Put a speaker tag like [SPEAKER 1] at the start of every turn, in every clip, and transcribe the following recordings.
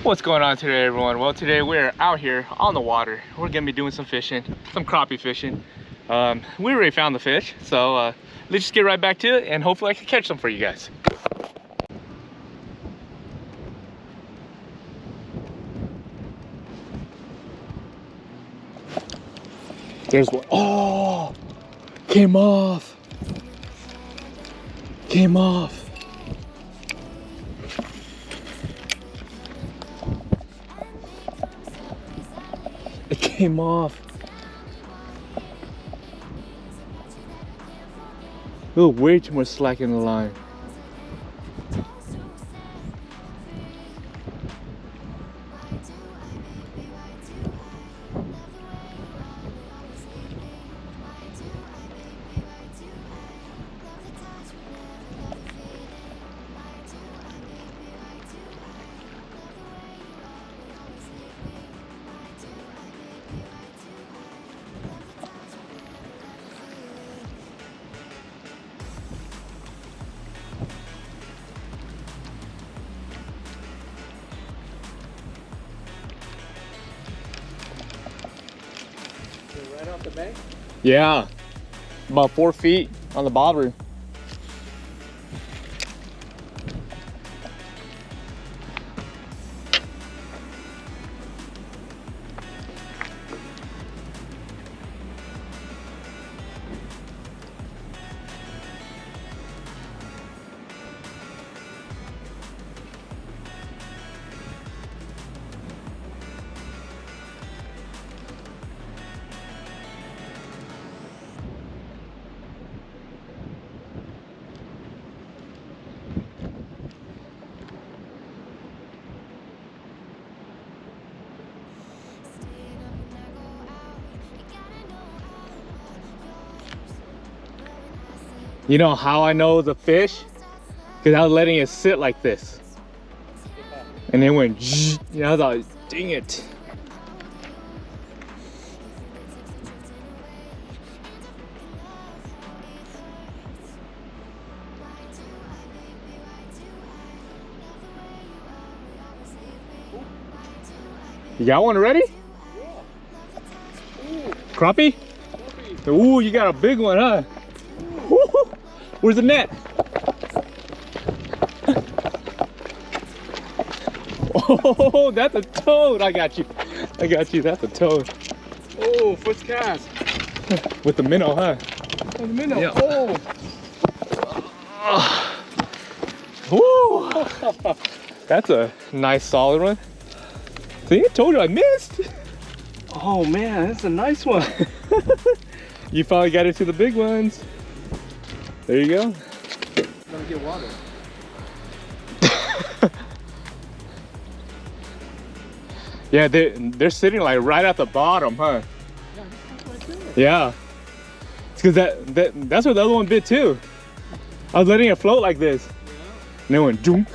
[SPEAKER 1] What's going on today, everyone? Well, today we're out here on the water. We're gonna be doing some fishing, some crappie fishing. We already found the fish, so let's just get right back to it, and hopefully I can catch some for you guys. There's one. Oh, came off. Came off. It came off. Oh, way too much slack in the line.
[SPEAKER 2] Right off the bank?
[SPEAKER 1] Yeah, about 4 feet on the bobber. You know how I know the fish? Because I was letting it sit like this. And then went zzz, and I was like, dang it. You got one already?
[SPEAKER 2] Ooh,
[SPEAKER 1] Crappie? Ooh, you got a big one, huh? Where's the net? Oh, that's a toad. I got you. I got you. That's a toad.
[SPEAKER 2] oh, first cast.
[SPEAKER 1] With the minnow, huh?
[SPEAKER 2] Oh, the minnow.
[SPEAKER 1] Yeah.
[SPEAKER 2] Oh.
[SPEAKER 1] Woo! That's a nice solid one. See, I told you I missed.
[SPEAKER 2] Oh man, that's a nice one.
[SPEAKER 1] You finally got into the big ones. There you go.
[SPEAKER 2] Let me get water.
[SPEAKER 1] Yeah, they're sitting like right at the bottom, huh?
[SPEAKER 2] Yeah, right there.
[SPEAKER 1] Yeah. It's because that's where the other one bit too. I was letting it float like this.
[SPEAKER 2] Yeah.
[SPEAKER 1] And then went junk.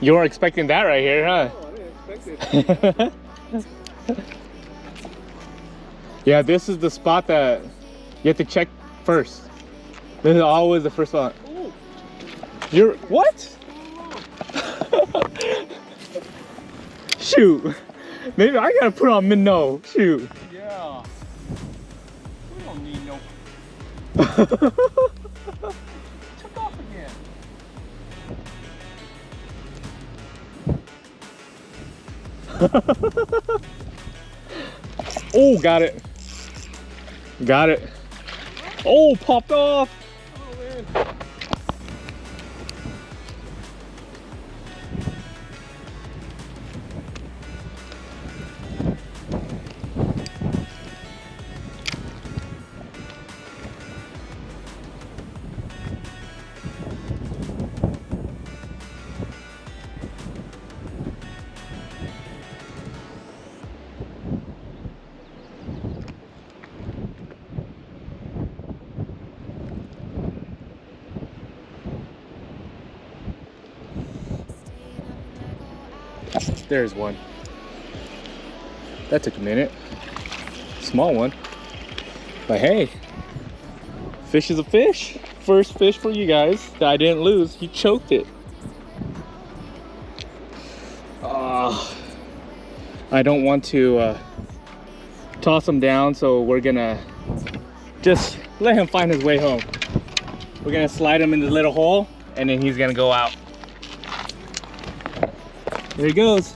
[SPEAKER 1] You were expecting that right here, huh?
[SPEAKER 2] Oh, I didn't expect it.
[SPEAKER 1] Yeah, this is the spot that you have to check first. This is always the first spot.
[SPEAKER 2] Ooh.
[SPEAKER 1] You're what? Shoot. Maybe I gotta put on minnow. Shoot.
[SPEAKER 2] Yeah. We don't need no. Took off again.
[SPEAKER 1] Oh, got it. Got it. Oh, popped off.
[SPEAKER 2] Oh, man.
[SPEAKER 1] There's one. That took a minute. Small one. But hey, fish is a fish. First fish for you guys that I didn't lose. He choked it. I don't want to toss him down, so we're gonna just let him find his way home. We're gonna slide him in the little hole, and then he's gonna go out. There he goes.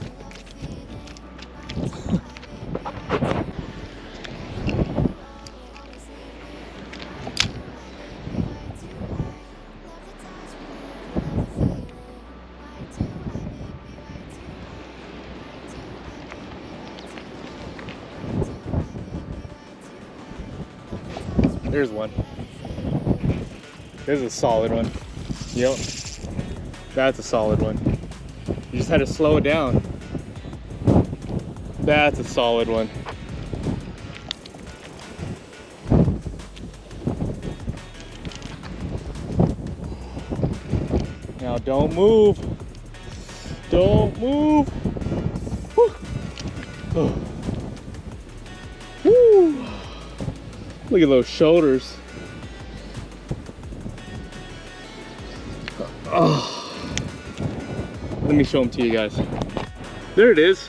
[SPEAKER 1] There's one. There's a solid one. Yep. That's a solid one. You just had to slow it down. That's a solid one. Now don't move. Don't move. Woo. Oh. Woo. Look at those shoulders. Oh. Let me show them to you guys. There it is.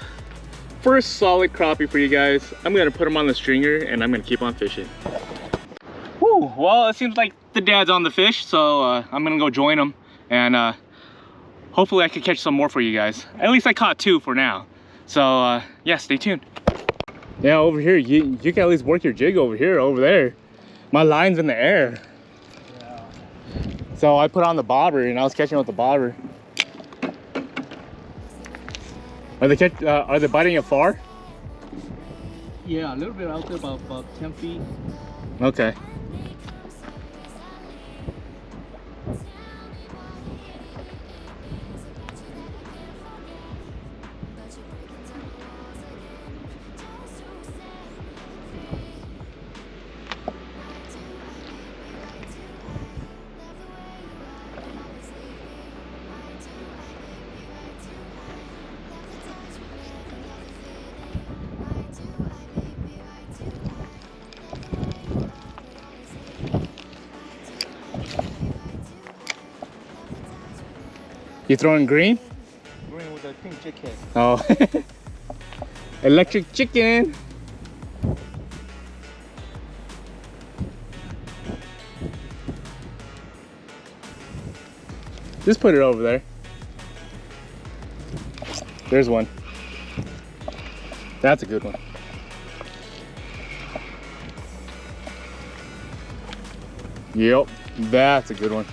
[SPEAKER 1] First solid crappie for you guys. I'm gonna put them on the stringer and I'm gonna keep on fishing. Woo, well, it seems like the dad's on the fish, so I'm gonna go join him, and hopefully I can catch some more for you guys. At least I caught 2 for now. So yeah, stay tuned. Yeah, over here, you can at least work your jig over here, over there. My line's in the air.
[SPEAKER 2] Yeah.
[SPEAKER 1] So I put on the bobber and I was catching with the bobber. Are they biting it far?
[SPEAKER 2] Yeah, a little bit out there, about 10 feet.
[SPEAKER 1] Okay. You throwing green?
[SPEAKER 2] Green with a pink chicken.
[SPEAKER 1] Oh. Electric chicken. Just put it over there. There's one. That's a good one. Yep, that's a good one.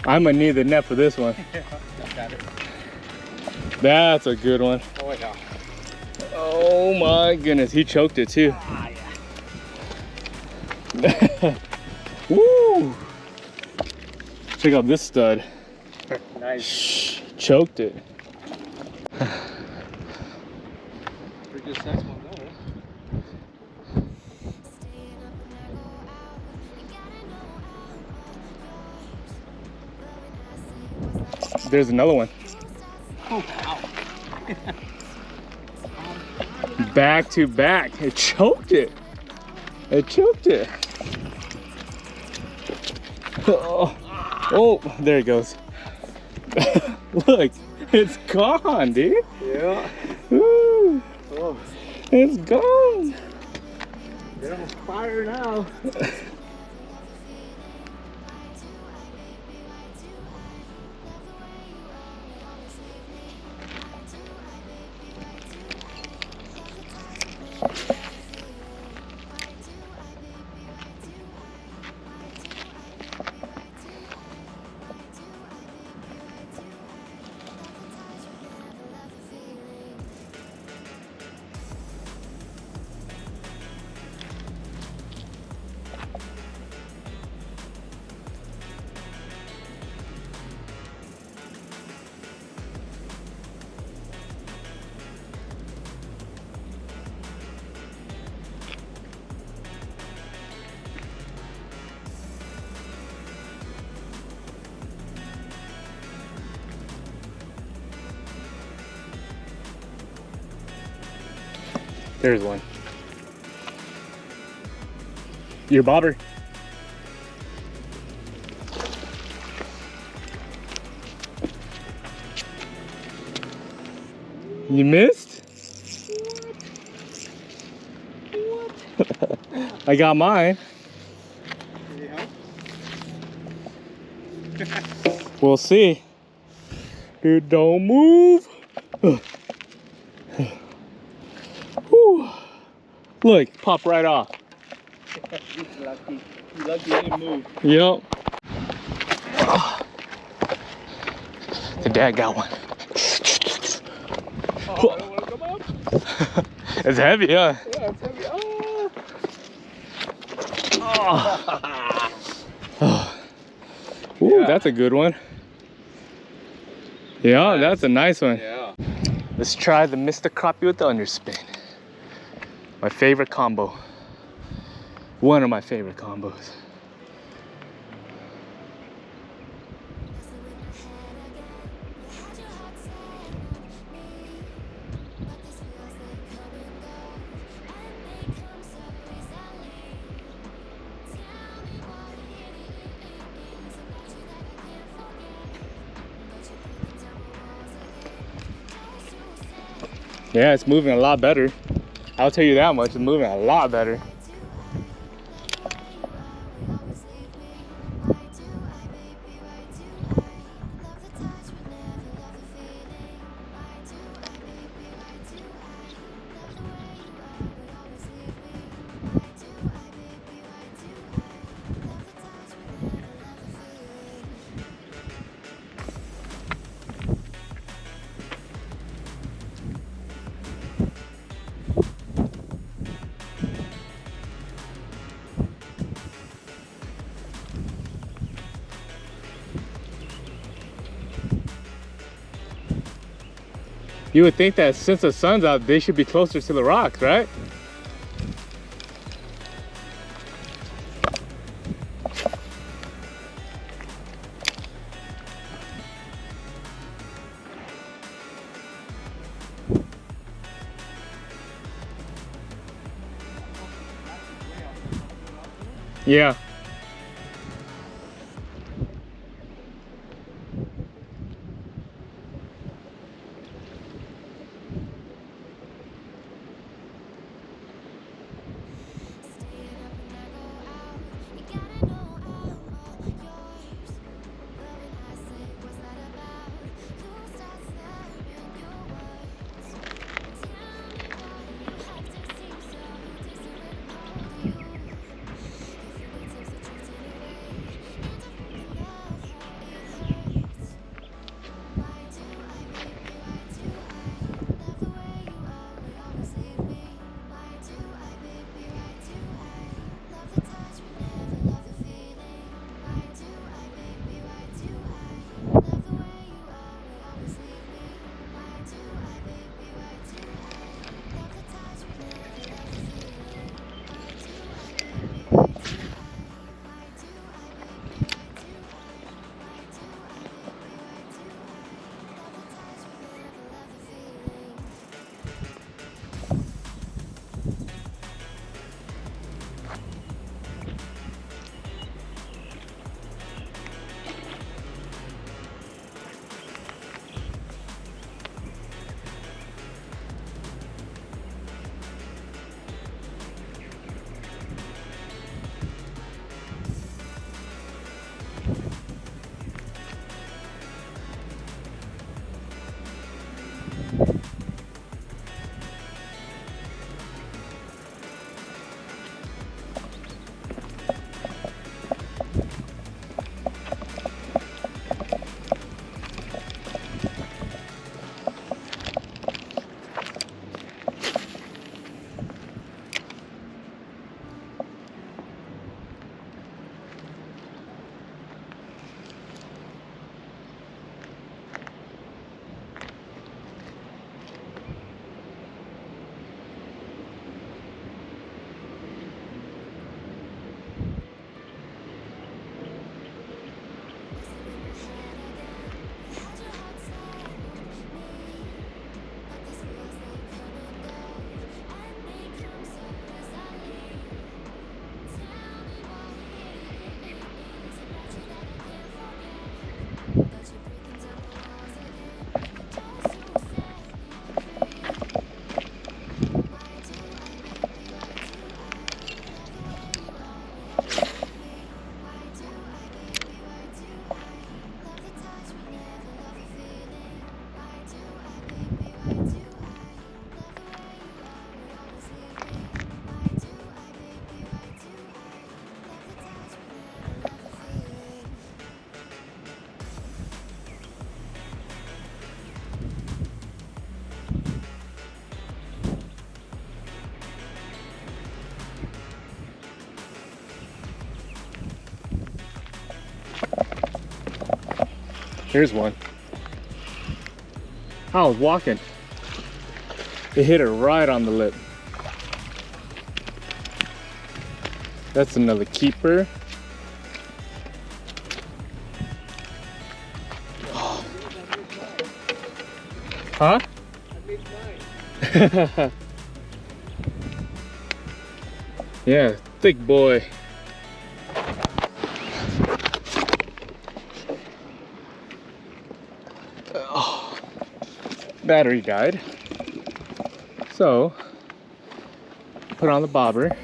[SPEAKER 1] I'm gonna need the net for this one.
[SPEAKER 2] Yeah, got it.
[SPEAKER 1] That's a good one.
[SPEAKER 2] Oh, yeah.
[SPEAKER 1] Oh my goodness, he choked it too.
[SPEAKER 2] Ah, yeah.
[SPEAKER 1] Woo! Check out this stud.
[SPEAKER 2] Nice.
[SPEAKER 1] Choked it.
[SPEAKER 2] Pretty good size one, though.
[SPEAKER 1] There's another one.
[SPEAKER 2] Oh, wow.
[SPEAKER 1] Back to back. It choked it. It choked it. Oh, oh, there it goes. Look, it's gone, dude.
[SPEAKER 2] Yeah.
[SPEAKER 1] Woo,
[SPEAKER 2] Oh,
[SPEAKER 1] it's gone.
[SPEAKER 2] they're on fire now.
[SPEAKER 1] There's one. Your bobber. You missed? What? I got mine. We'll see. Dude, don't move. Whew. Look, pop right off.
[SPEAKER 2] He's lucky. He's lucky he didn't move.
[SPEAKER 1] Yep. The dad got one.
[SPEAKER 2] Oh, I don't want to come up.
[SPEAKER 1] It's heavy, huh?
[SPEAKER 2] Yeah, it's heavy.
[SPEAKER 1] Oh. Ooh, yeah. That's a good one. Yeah, that's a nice one.
[SPEAKER 2] Yeah.
[SPEAKER 1] Let's try the Mr. Crappie with the underspin. My favorite combo. One of my favorite combos. Yeah, it's moving a lot better. I'll tell you that much, it's moving a lot better. You would think that since the sun's out, they should be closer to the rocks, right? Yeah. Here's one. I was walking. It hit her right on the lip. That's another keeper. Huh? Yeah, thick boy. Oh, battery died. So, put on the bobber.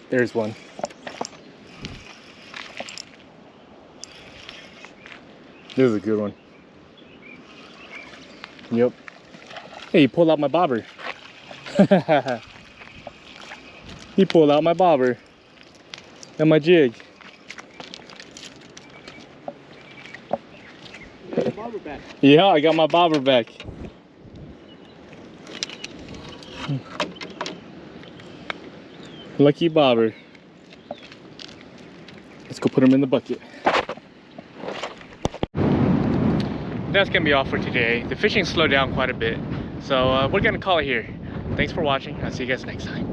[SPEAKER 1] There's one. This is a good one. Yep. Hey, he pulled out my bobber. He pulled out my bobber and my jig.
[SPEAKER 2] You got your bobber back.
[SPEAKER 1] Yeah, I got my bobber back. Lucky bobber. Let's go put him in the bucket. That's gonna be all for today. The fishing slowed down quite a bit, so we're gonna call it here. Thanks for watching. I'll see you guys next time.